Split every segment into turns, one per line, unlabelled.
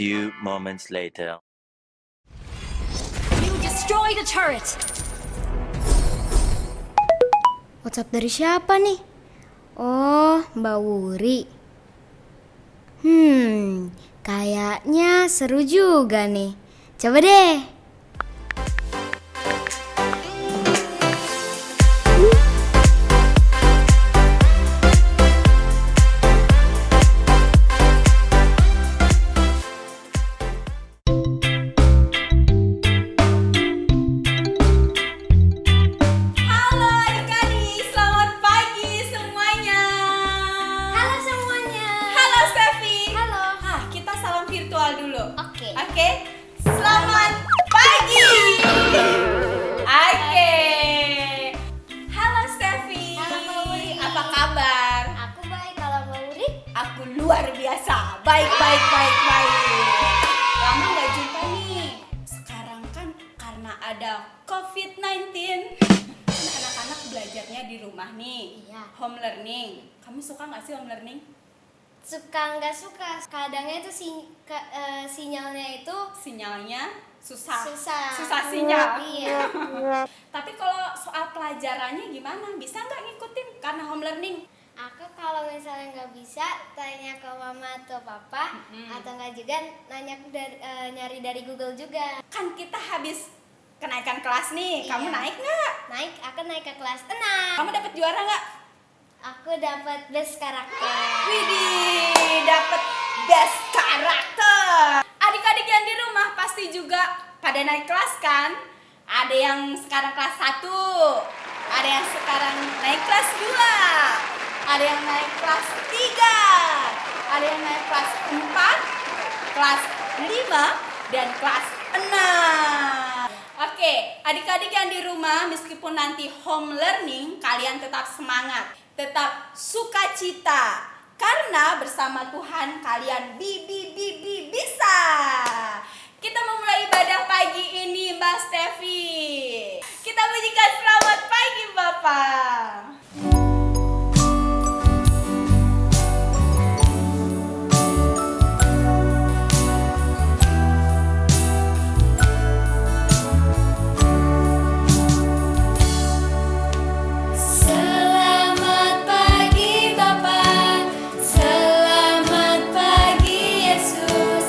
few moments later.
You destroy the turret!
WhatsApp dari siapa nih? Oh, Mbak Wuri. Kayaknya seru juga nih. Coba deh.
Halo adik-adik, selamat pagi semuanya.
Halo semuanya.
Halo Steffi.
Halo.
Kita salam virtual dulu.
Oke.
Selamat pagi. Oke. Halo Steffi.
Halo, Mbak Wuri.
Apa kabar?
Aku baik, kalau Mbak Wuri?
Aku luar biasa. Baik. Lama nggak jumpa nih. Sekarang kan karena ada COVID-19, kan anak-anak belajarnya di rumah nih.
Iya.
Home learning. Kamu suka nggak sih home learning?
Suka nggak suka. Kadangnya itu sinyalnya itu
Sinyalnya susah
Iya.
sinyal. Tapi kalau soal pelajarannya gimana? Bisa nggak ngikutin karena home learning?
Aku kalau misalnya nggak bisa tanya ke mama atau papa, atau nggak juga nyari dari Google juga.
Kan kita habis kenaikan kelas nih.
Iya.
Kamu naik nggak?
Aku naik ke kelas 6.
Kamu dapat juara nggak?
Aku dapat best karakter.
Widih, dapat best karakter. Adik-adik yang di rumah pasti juga pada naik kelas kan? Ada yang sekarang kelas 1, ada yang sekarang naik kelas 2, ada yang naik kelas 3, ada yang naik kelas 4, kelas 5, dan kelas 6. Oke, adik-adik yang di rumah, meskipun nanti home learning, kalian tetap semangat, tetap sukacita, karena bersama Tuhan kalian bisa. Kita memulai ibadah pagi ini, Mbak Steffi. Kita bunyikan selamat pagi, Bapak.
Selamat pagi Bapa, selamat pagi Yesus,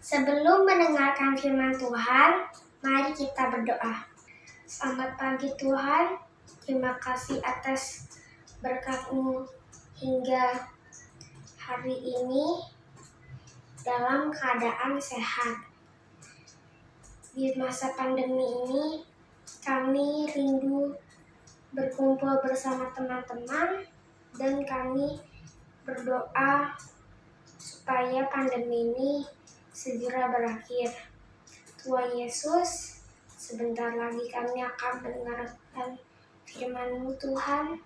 Sebelum mendengarkan firman Tuhan, mari kita berdoa. Selamat pagi Tuhan, terima kasih atas berkat-Mu hingga hari ini dalam keadaan sehat. Di masa pandemi ini, kami rindu berkumpul bersama teman-teman dan kami berdoa supaya pandemi ini segera berakhir. Tuhan Yesus, sebentar lagi kami akan mendengarkan firman-Mu Tuhan.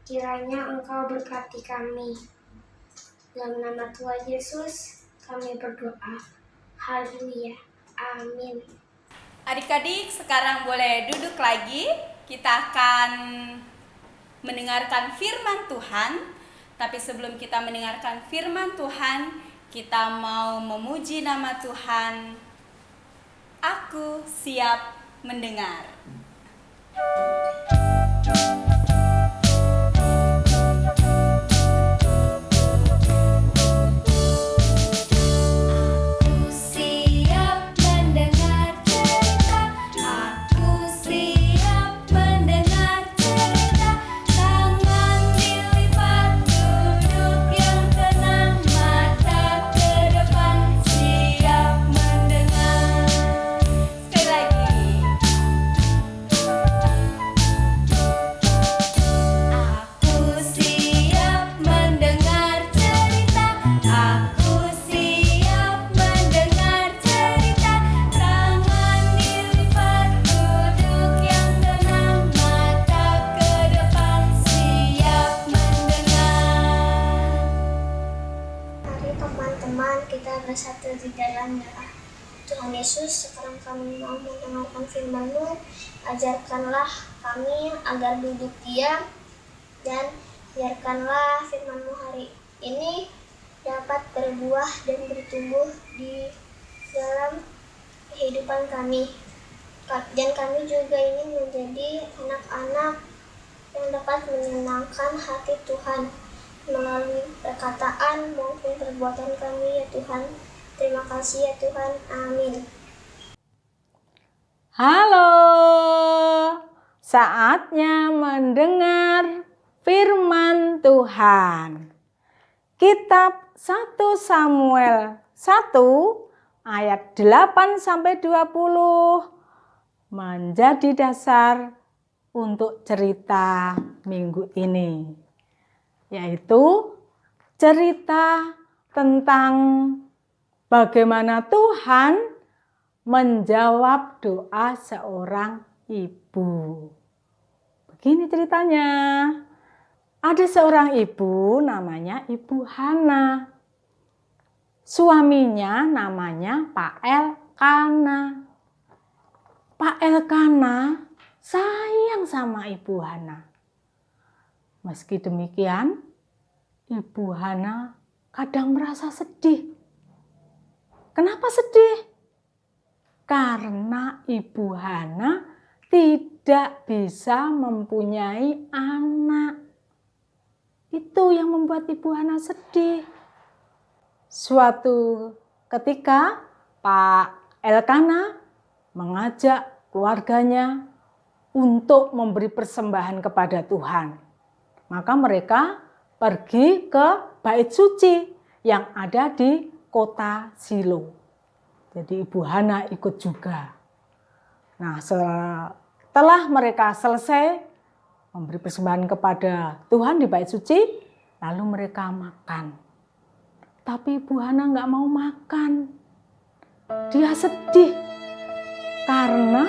Kiranya Engkau berkati kami. Dalam nama Tuhan Yesus, kami berdoa. Haleluya. Amin.
Adik-adik sekarang boleh duduk lagi. Kita akan mendengarkan firman Tuhan. Tapi sebelum kita mendengarkan firman Tuhan, kita mau memuji nama Tuhan. Aku siap mendengar.
Teman-teman, kita bersatu di dalam doa. Tuhan Yesus, sekarang kami mau mendengarkan firman-Mu. Ajarkanlah kami agar duduk diam dan biarkanlah firman-Mu hari ini dapat berbuah dan bertumbuh di dalam kehidupan kami. Dan kami juga ingin menjadi anak-anak yang dapat menyenangkan hati Tuhan melalui perkataan maupun perbuatan kami ya Tuhan. Terima kasih ya Tuhan. Amin.
Halo, saatnya mendengar firman Tuhan. Kitab 1 Samuel 1 ayat 8-20 menjadi dasar untuk cerita minggu ini, yaitu cerita tentang bagaimana Tuhan menjawab doa seorang ibu. Begini ceritanya. Ada seorang ibu namanya Ibu Hana. Suaminya namanya Pak Elkana. Pak Elkana sayang sama Ibu Hana. Meski demikian, Ibu Hana kadang merasa sedih. Kenapa sedih? Karena Ibu Hana tidak bisa mempunyai anak. Itu yang membuat Ibu Hana sedih. Suatu ketika Pak Elkana mengajak keluarganya untuk memberi persembahan kepada Tuhan. Maka mereka pergi ke bait suci yang ada di kota Silo. Jadi Ibu Hana ikut juga. Nah, setelah mereka selesai memberi persembahan kepada Tuhan di bait suci, lalu mereka makan. Tapi Ibu Hana nggak mau makan. Dia sedih karena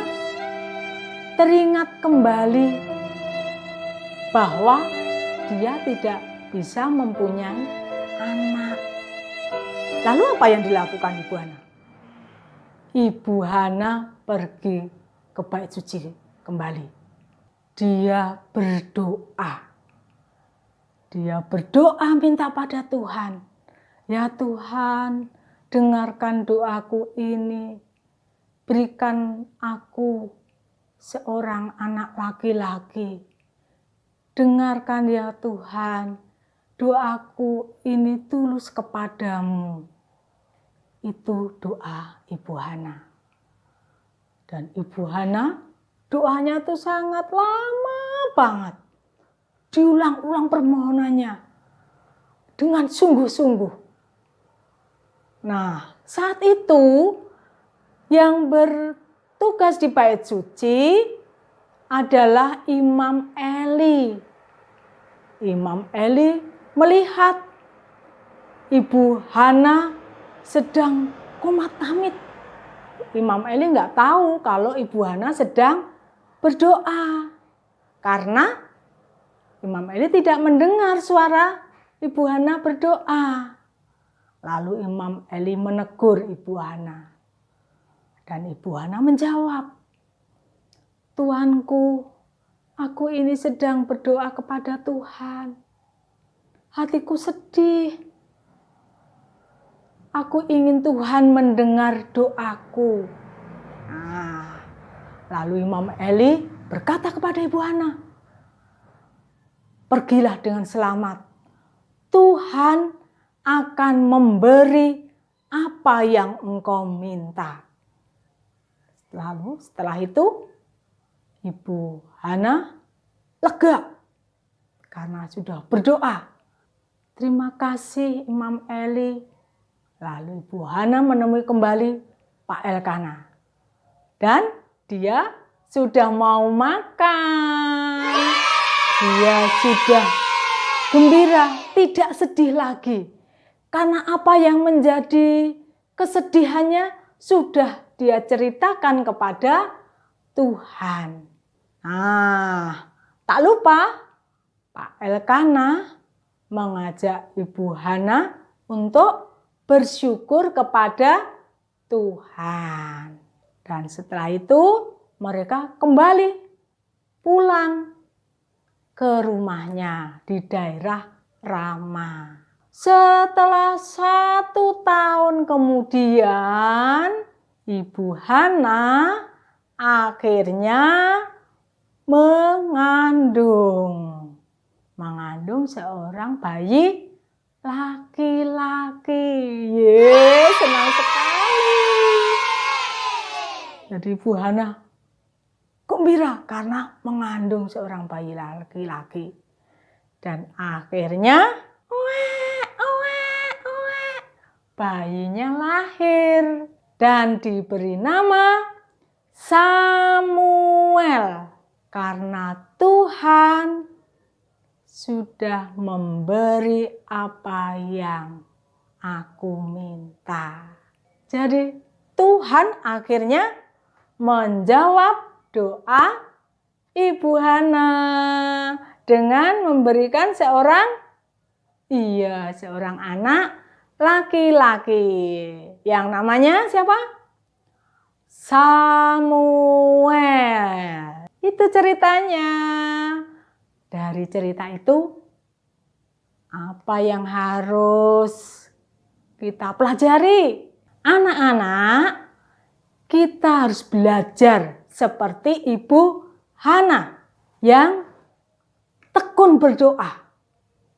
teringat kembali bahwa dia tidak bisa mempunyai anak. Lalu apa yang dilakukan Ibu Hana? Ibu Hana pergi ke bait suci kembali. Dia berdoa. Dia berdoa minta pada Tuhan. Ya Tuhan, dengarkan doaku ini. Berikan aku seorang anak laki-laki. Dengarkan ya Tuhan, doaku ini tulus kepadamu. itu doa Ibu Hana. Dan Ibu Hana doanya tuh sangat lama banget. Diulang-ulang permohonannya dengan sungguh-sungguh. Nah, saat itu yang bertugas di bait suci adalah Imam Eli. Imam Eli melihat Ibu Hana sedang qomat tamit. Imam Eli nggak tahu kalau Ibu Hana sedang berdoa. Karena Imam Eli tidak mendengar suara Ibu Hana berdoa. Lalu Imam Eli menegur Ibu Hana. Dan Ibu Hana menjawab, "Tuanku, aku ini sedang berdoa kepada Tuhan. Hatiku sedih. Aku ingin Tuhan mendengar doaku." Nah, lalu Imam Eli berkata kepada Ibu Hana, "Pergilah dengan selamat. Tuhan akan memberi apa yang engkau minta." Lalu setelah itu Ibu Hana lega karena sudah berdoa. "Terima kasih Imam Eli." Lalu Ibu Hana menemui kembali Pak Elkana. Dan dia sudah mau makan. Dia sudah gembira, tidak sedih lagi. Karena apa yang menjadi kesedihannya sudah dia ceritakan kepada Tuhan. Nah, tak lupa Pak Elkana mengajak Ibu Hana untuk bersyukur kepada Tuhan. Dan setelah itu mereka kembali pulang ke rumahnya di daerah Rama. Setelah 1 tahun kemudian, Ibu Hana akhirnya mengandung seorang bayi laki-laki. Senang sekali. Jadi Ibu Hana gembira karena mengandung seorang bayi laki-laki. Dan akhirnya bayinya lahir dan diberi nama Samuel karena Tuhan sudah memberi apa yang aku minta. Jadi Tuhan akhirnya menjawab doa Ibu Hana dengan memberikan seorang anak laki-laki yang namanya siapa? Samuel. Itu ceritanya. Dari cerita itu apa yang harus kita pelajari? Anak-anak, kita harus belajar seperti Ibu Hana yang tekun berdoa,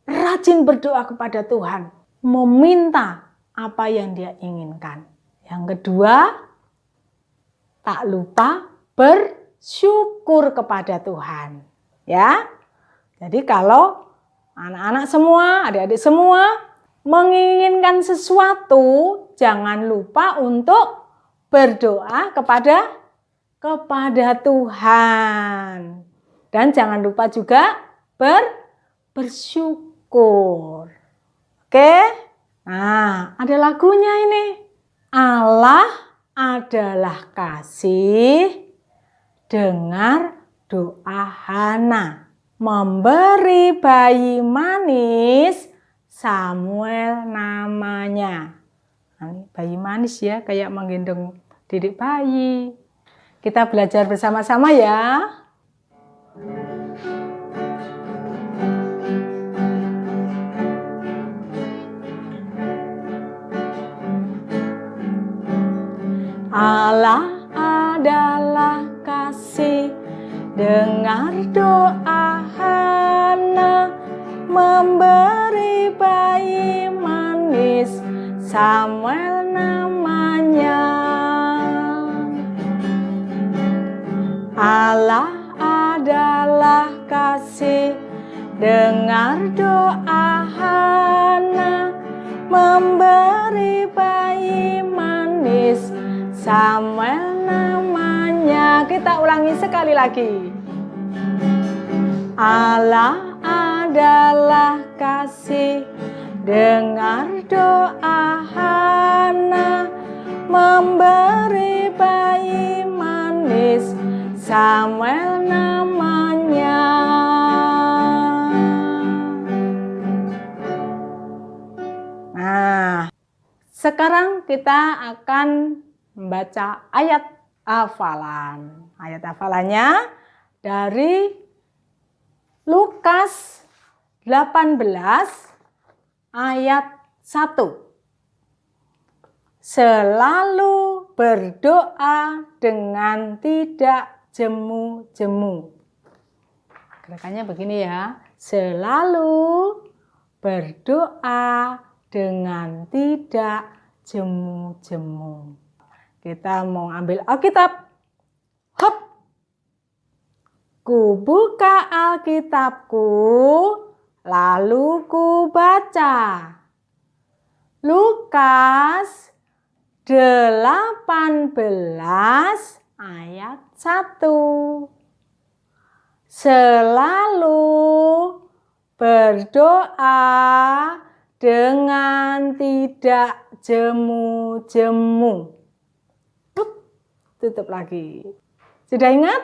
rajin berdoa kepada Tuhan, meminta apa yang dia inginkan. Yang kedua, tak lupa bersyukur kepada Tuhan. Ya, jadi kalau anak-anak semua, adik-adik semua menginginkan sesuatu, jangan lupa untuk berdoa kepada Tuhan. Dan jangan lupa juga bersyukur. Oke? Nah, ada lagunya ini. Allah adalah kasih, dengar doa Hana, memberi bayi manis, Samuel namanya. Nah, bayi manis ya, kayak menggendong didik bayi. Kita belajar bersama-sama ya. Allah adalah kasih, dengar doa Hana, memberi bayi manis, Samuel namanya. dengar doa Hana, memberi bayi manis, Samuel namanya. Kita ulangi sekali lagi. Allah adalah kasih, dengar doa Hana, memberi bayi manis, Samuel namanya. Nah, sekarang kita akan membaca ayat hafalan. Ayat hafalannya dari Lukas 18 ayat 1. Selalu berdoa dengan tidak jemu-jemu. Gerakannya begini ya. Selalu berdoa dengan tidak jemu-jemu. Kita mau ambil Alkitab. Hop. Ku buka Alkitabku, lalu ku baca. Lukas 18 ayat 1. Selalu berdoa dengan tidak jemu-jemu. Tutup lagi. Sudah ingat?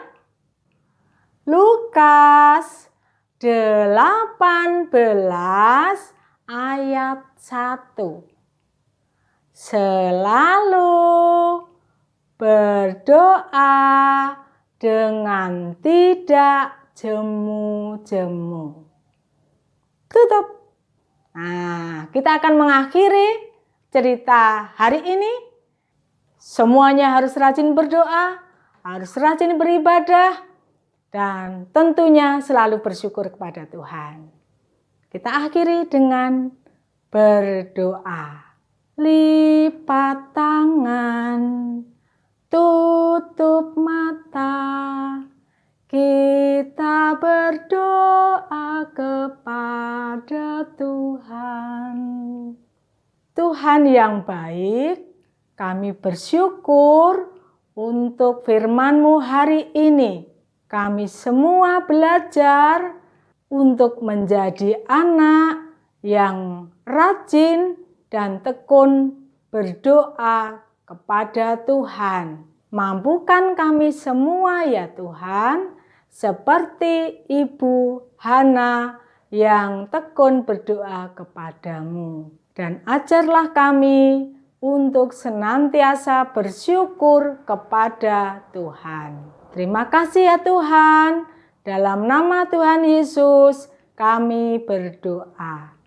Lukas 18 ayat 1. Selalu berdoa dengan tidak jemu-jemu. Tutup. Nah, kita akan mengakhiri cerita hari ini. Semuanya harus rajin berdoa, harus rajin beribadah, dan tentunya selalu bersyukur kepada Tuhan. Kita akhiri dengan berdoa. Lipat tangan, tutup mata, kita berdoa kepada Tuhan. Tuhan yang baik, kami bersyukur untuk firman-Mu hari ini. Kami semua belajar untuk menjadi anak yang rajin dan tekun berdoa kepada Tuhan. Mampukan kami semua ya Tuhan, seperti Ibu Hana yang tekun berdoa kepadamu. Dan ajarlah kami untuk senantiasa bersyukur kepada Tuhan. Terima kasih ya Tuhan, dalam nama Tuhan Yesus kami berdoa.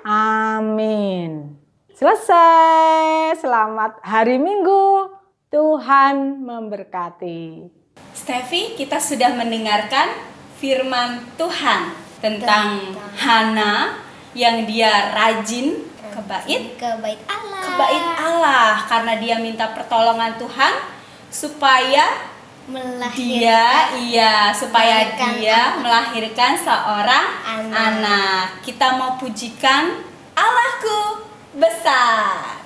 Amin. Selesai. Selamat hari Minggu. Tuhan memberkati.
Stevi, kita sudah mendengarkan firman Tuhan tentang Hana yang dia rajin ke bait Allah karena dia minta pertolongan Tuhan supaya dia melahirkan seorang anak. Kita mau pujikan Allahku besar.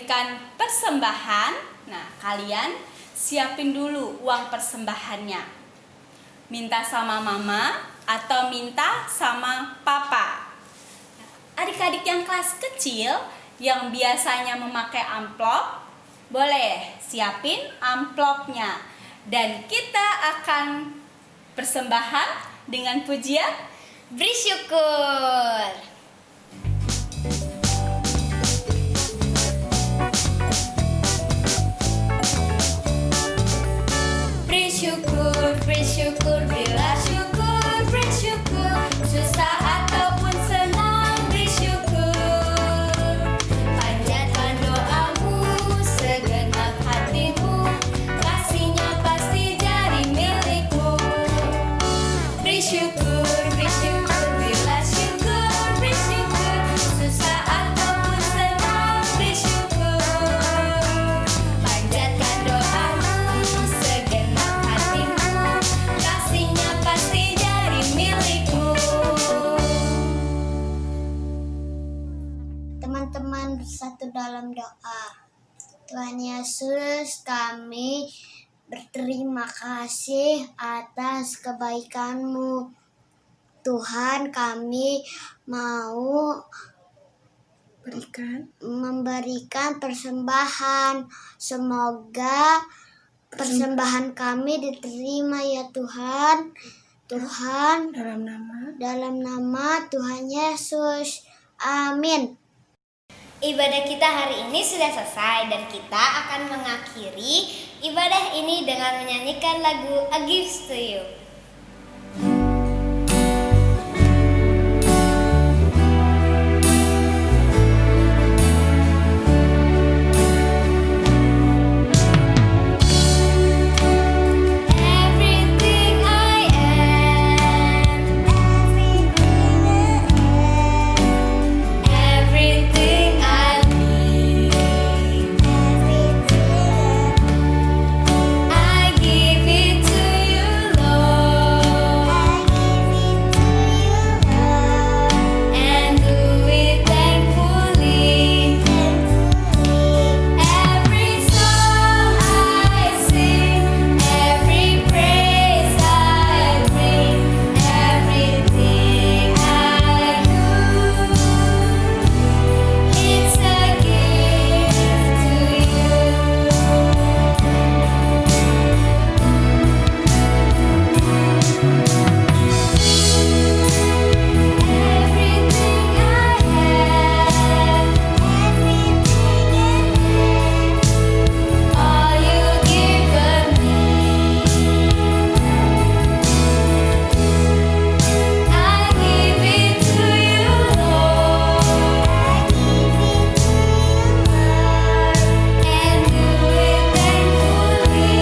memberikan persembahan, nah kalian siapin dulu uang persembahannya. Minta sama mama atau minta sama papa. Adik-adik yang kelas kecil yang biasanya memakai amplop, boleh siapin amplopnya. Dan kita akan persembahan dengan pujian
Bersyukur.
Bersyukur, bersyukur, bila syukur, bersyukur, susah ataupun senang, bersyukur. Panjatkan doamu, segenap hatimu, kasihnya pasti jadi milikmu. Bersyukur, bersyukur, bila syukur, bersyukur, susah ataupun senang, bersyukur. Panjatkan doamu, segenap hatimu, kasihnya pasti jadi milikmu.
Teman-teman bersatu dalam doa. Tuhan Yesus, kami berterima kasih atas kebaikan-Mu. Tuhan, kami mau memberikan persembahan. Semoga persembahan kami diterima ya Tuhan. Tuhan, dalam nama Tuhan Yesus. Amin.
Ibadah kita hari ini sudah selesai dan kita akan mengakhiri ibadah ini dengan menyanyikan lagu A Gift to You.
Everything I am, everything I need, I give it to you, Lord, and do it thankfully. Every song I sing, every praise I bring, everything I do, it's a gift to you. Everything I have, all you given me, I give it to you, Lord, and do it thankfully.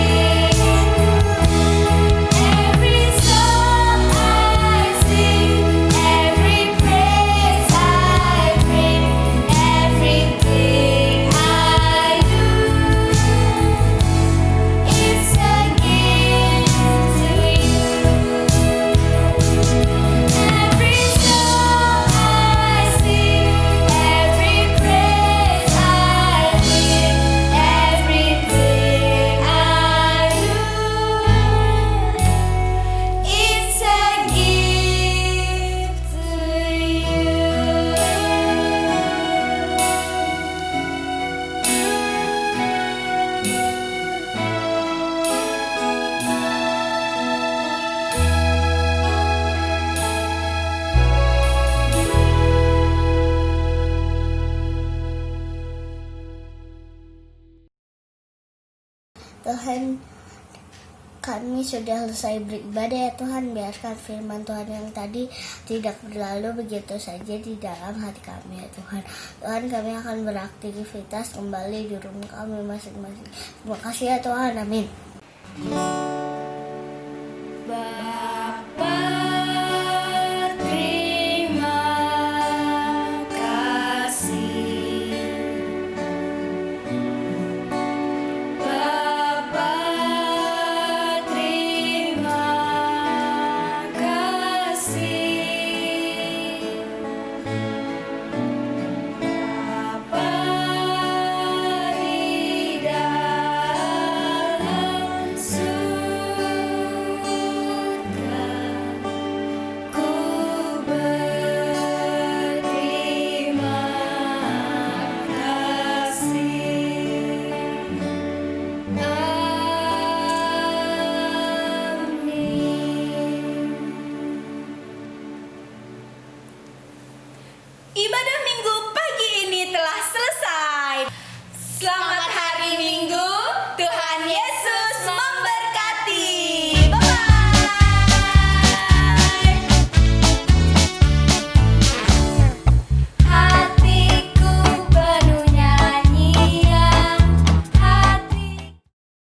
Every song I sing, every praise I bring, everything I do, it's a gift to you. Every song I sing, every praise I bring, everything I do, it's a gift
Tuhan, kami sudah selesai beribadah ya Tuhan. Biarkan firman Tuhan yang tadi tidak berlalu begitu saja di dalam hati kami ya Tuhan. Tuhan, kami akan beraktivitas kembali di rumah kami masing-masing. Terima kasih ya Tuhan. Amin.
Bapa, terima kasih. Bapa, terima kasih. Bapa, Ibadah